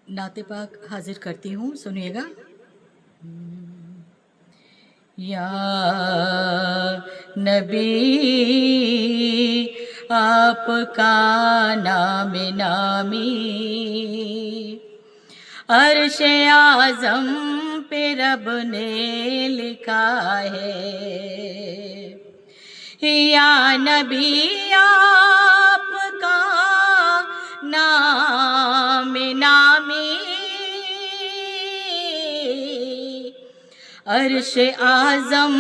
नाते पाक हाजिर करती हूँ, सुनिएगा। या नबी आपका नाम नामी अर्श आज़म पे रब ने लिखा है। या नबी आपका नाम नामी अर्श आज़म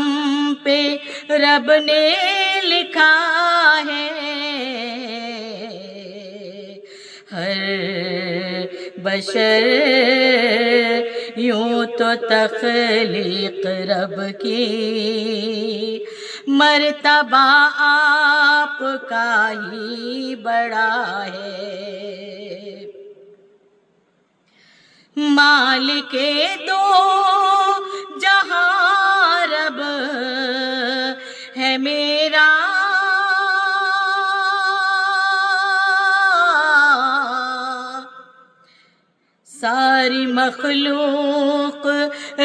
पे रब ने लिखा है। हर बशर यूं तो तख्लीक रब की मर्तबा आपका ही बड़ा है। मालिके दो जहां रब है मेरा, सारी मखलूक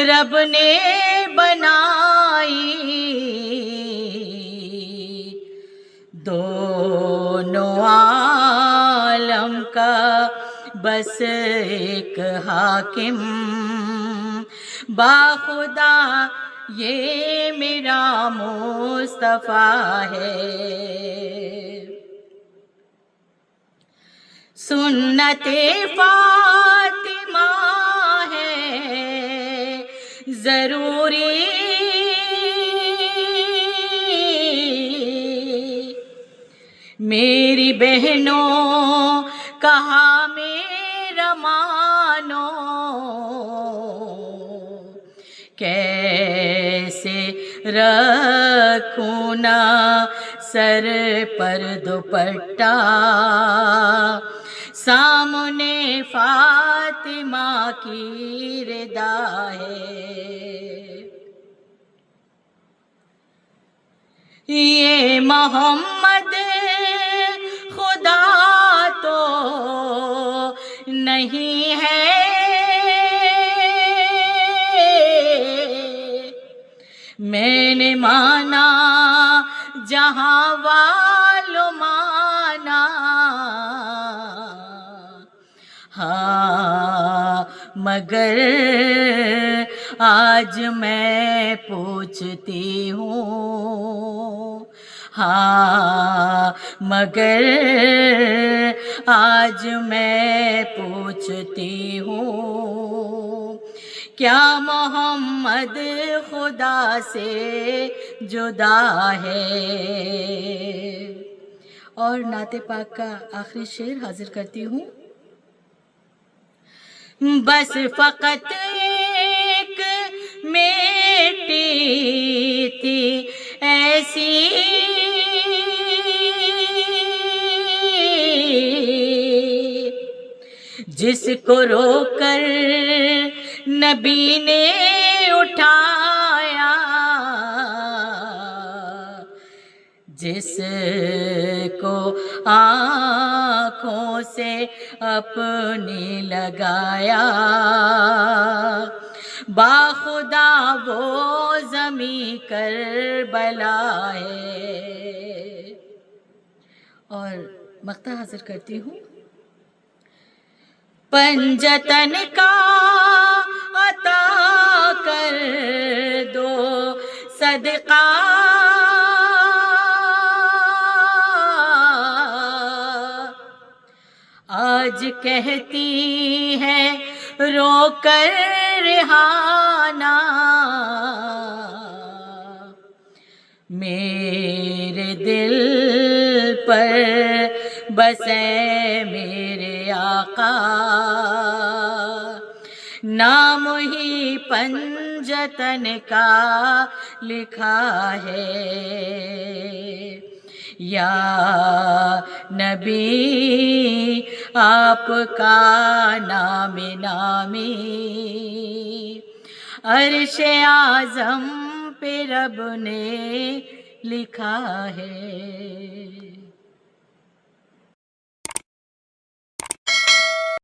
रब ने बनाई, दोनों आलम का बस एक हाकिम बाखुदा ये मेरा मुस्तफा है। सुन्नते फातिमा है ज़रूरी, मेरी बहनों कहा मेरा मानो, कैसे रखूं ना सर पर दुपट्टा, सामने फातिमा की रिदा है। ये मोहम्मद खुदा तो नहीं है, मैंने माना जहां वालों माना, हाँ मगर आज मैं पूछती हूँ, हाँ मगर आज मैं पूछती हूँ, क्या मोहम्मद खुदा से जुदा है। और नाते पाक का आखिरी शेर हाजिर करती हूँ। बस फकत एक बेटी थी ऐसी, जिसको रोकर नबी ने उठाया, जिसको आँखों से अपनी लगाया, बाखुदा वो ज़मीं करबला है। और मक्ता हाजिर करती हूँ। पंजतन का अता कर दो सदका, आज कहती है रोकर रिहाना, मेरे दिल पर बसे मेरे आका, नाम ही पंजतन का लिखा है। या नबी आपका नाम नामी अर्श आज़म पे रब ने लिखा है।